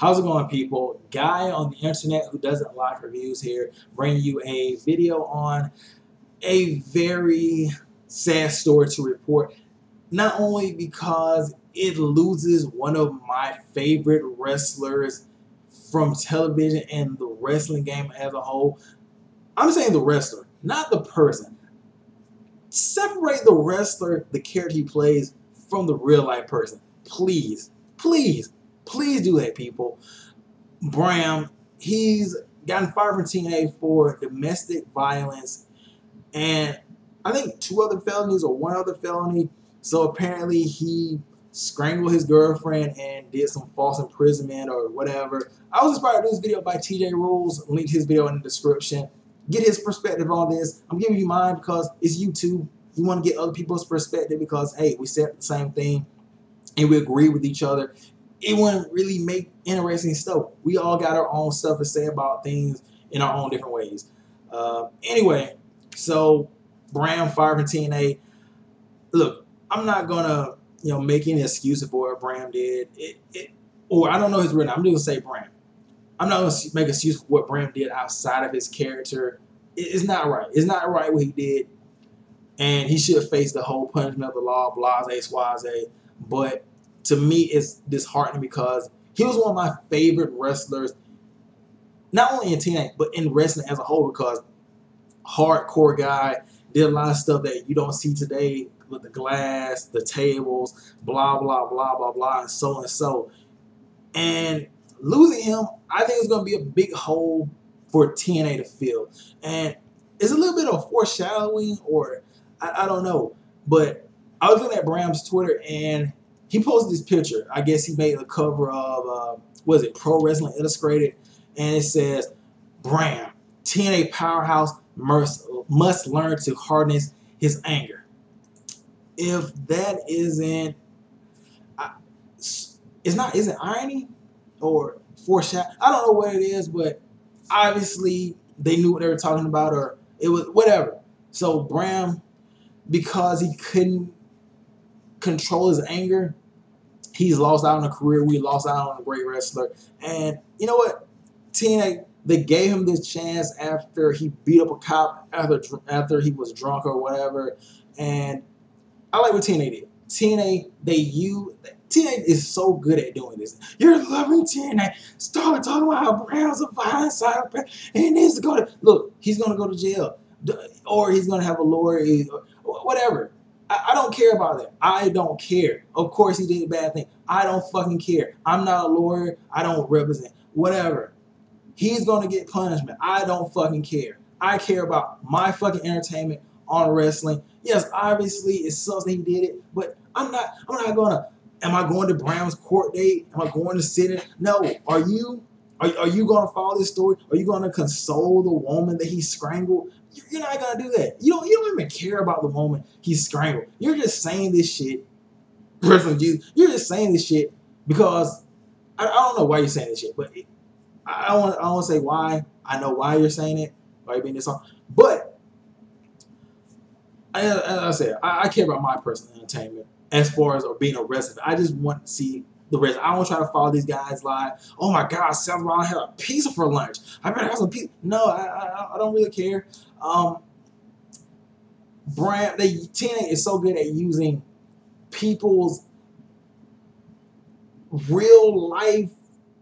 How's it going, people? Guy on the internet who doesn't like reviews here, bringing you a video on a very sad story to report. Not only because it loses one of my favorite wrestlers from television and the wrestling game as a whole. I'm saying the wrestler, not the person. Separate the wrestler, the character he plays, from the real life person. Please, please, please do that, people. Bram, he's gotten fired from TNA for domestic violence and I think 2 other felonies or 1 other felony. So apparently he strangled his girlfriend and did some false imprisonment or whatever. I was inspired to do this video by TJ Rules. Link his video in the description. Get his perspective on this. I'm giving you mine because it's YouTube. You want to get other people's perspective because, hey, we said the same thing and we agree with each other. It wouldn't really make interesting stuff. We all got our own stuff to say about things in our own different ways. Anyway, so Bram fired from TNA. Look, I'm not gonna make any excuses for what Bram did. Or I don't know his real name. I'm just gonna say Bram. I'm not gonna make excuse for what Bram did outside of his character. It's not right. It's not right what he did, and he should face the whole punishment of the law. Blase, swaze. But to me, it's disheartening because he was one of my favorite wrestlers, not only in TNA, but in wrestling as a whole, because hardcore guy, did a lot of stuff that you don't see today with the glass, the tables, blah, blah, blah, blah, blah, and so and so. And losing him, I think it's going to be a big hole for TNA to fill. And it's a little bit of foreshadowing, or I don't know. But I was looking at Bram's Twitter, and he posted this picture. I guess he made the cover of, Pro Wrestling Illustrated, and it says, Bram, TNA powerhouse, must learn to harness his anger. If that isn't, isn't irony or foreshadow? I don't know what it is, but obviously they knew what they were talking about, or it was whatever. So Bram, because he couldn't control his anger, he's lost out on a career. We lost out on a great wrestler. And you know what? TNA, they gave him this chance after he beat up a cop after he was drunk or whatever. And I like what TNA did. TNA is so good at doing this. You're loving TNA. Start talking about how Bram's a violent psychopath and he needs to go to look. He's gonna go to jail, or he's gonna have a lawyer, or whatever. I don't care about that. I don't care. Of course he did a bad thing. I don't fucking care. I'm not a lawyer. I don't represent. Whatever. He's going to get punishment. I don't fucking care. I care about my fucking entertainment on wrestling. Yes, obviously it sucks that he did it, but I'm not going to, am I going to Bram's court date? Am I going to sit in? No. Are you going to follow this story? Are you going to console the woman that he strangled? You're not going to do that. You don't even care about the woman he strangled. You're just saying this shit. You're just saying this shit because I don't know why you're saying this shit, but I don't want to say why. I know why you're saying it, why you're being this on. But as I said, I care about my personal entertainment as far as being a wrestler. I just want to see the rest. I don't try to follow these guys live. Oh my God, Seth Rollins had a pizza for lunch. I better have some pizza. No, I don't really care. TNA is so good at using people's real life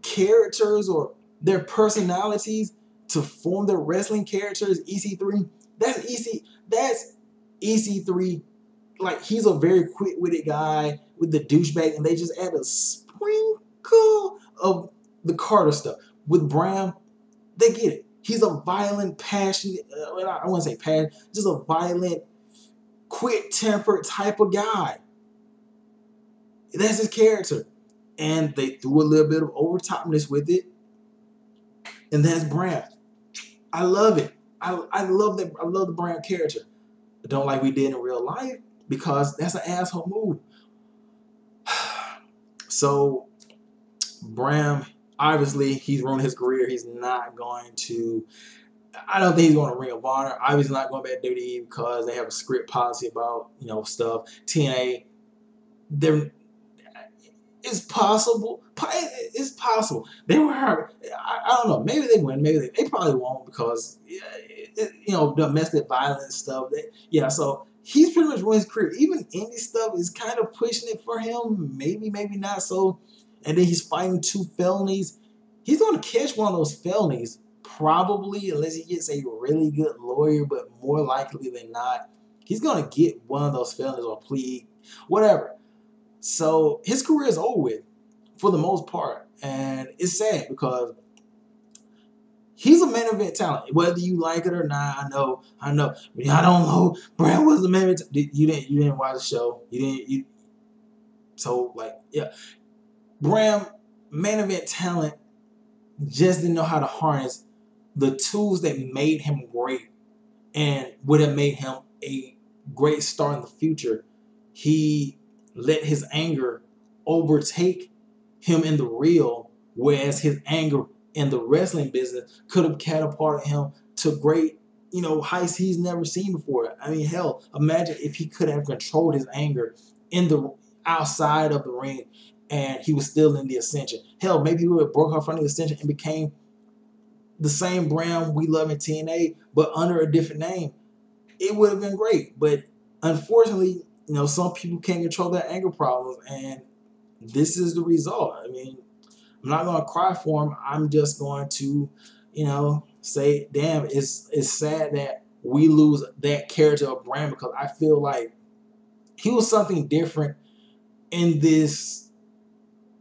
characters or their personalities to form their wrestling characters. EC3, that's EC3. Like, he's a very quick-witted guy with the douchebag, and they just add a sprinkle of the Carter stuff. With Bram, they get it. He's a violent, passionate, I wouldn't say passionate, just a violent, quick-tempered type of guy. That's his character. And they threw a little bit of overtopness with it. And that's Bram. I love it. I love that. I love the Bram character. I don't like we did in real life because that's an asshole move. So Bram, obviously, he's ruined his career. He's not going to. I don't think he's going to Ring of Honor. Obviously, not going back to WWE because they have a script policy about stuff. TNA, It's possible. It's possible. They were hurt. I don't know. Maybe they win. Maybe they probably won't because you know, domestic violence stuff. Yeah, so he's pretty much ruined his career. Even indie stuff is kind of pushing it for him. Maybe, maybe not. So, and then he's fighting 2 felonies. He's going to catch one of those felonies probably, unless he gets a really good lawyer. But more likely than not, he's going to get one of those felonies or plea, whatever. So his career is over with for the most part. And it's sad because he's a main event talent. Whether you like it or not, I know. I don't know. Bram was the main event. You didn't watch the show. So like, yeah. Bram, main event talent, just didn't know how to harness the tools that made him great and would have made him a great star in the future. He let his anger overtake him in the real, whereas his anger in the wrestling business could have catapulted him to great, you know, heights he's never seen before. I mean, hell, imagine if he could have controlled his anger in the outside of the ring and he was still in the Ascension. Hell, maybe he would have broke off from the Ascension and became the same Bram we love in TNA, but under a different name. It would have been great. But unfortunately, you know, some people can't control their anger problems, and this is the result. I mean, I'm not going to cry for him. I'm just going to, you know, say, damn, it's sad that we lose that character of Bram because I feel like he was something different in this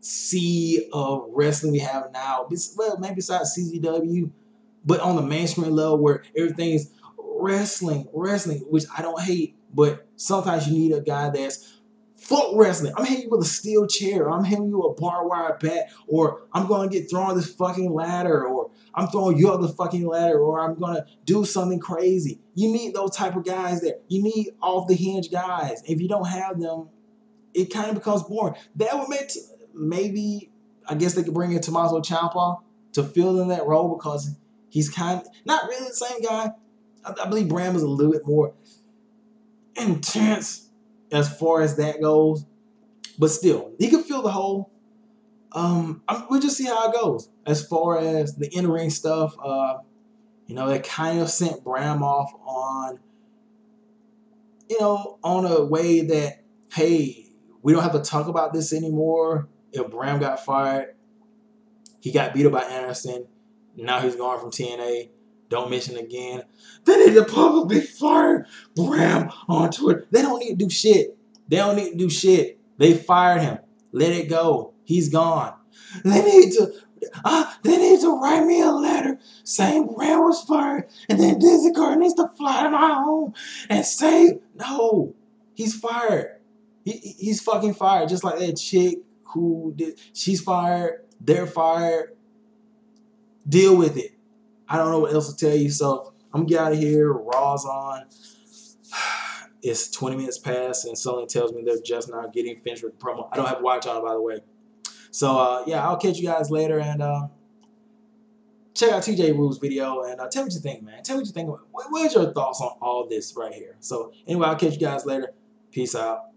sea of wrestling we have now. Well, maybe besides CZW, but on the mainstream level where everything's wrestling, which I don't hate, but sometimes you need a guy that's fuck wrestling. I'm hitting you with a steel chair, or I'm hitting you with a barbed wire bat, or I'm gonna get thrown on this fucking ladder, or I'm throwing you up the fucking ladder, or I'm gonna do something crazy. You need those type of guys there. You need off the hinge guys. If you don't have them, it kind of becomes boring. That would make maybe, I guess they could bring in Tommaso Ciampa to fill in that role because he's kind of not really the same guy. I believe Bram is a little bit more intense as far as that goes, but still, he can fill the hole. We'll just see how it goes. As far as the in-ring stuff, you know, it kind of sent Bram off on, you know, on a way that, hey, we don't have to talk about this anymore. If Bram got fired, he got beat up by Anderson. Now he's gone from TNA. Don't mention it again. They need to publicly fire Bram on Twitter. They don't need to do shit. They fired him. Let it go. He's gone. They need to write me a letter saying Bram was fired, and then Dizzy Carter needs to fly to my home and say no. He's fired. He's fucking fired. Just like that chick who did. She's fired. They're fired. Deal with it. I don't know what else to tell you, so I'm going to get out of here. Raw's on. It's 20 minutes past, and something tells me they're just now getting finished with the promo. I don't have watch on it, by the way. So, yeah, I'll catch you guys later, and check out TJ Rue's video, and tell me what you think, man. Tell me what you think. What's your thoughts on all this right here? So, anyway, I'll catch you guys later. Peace out.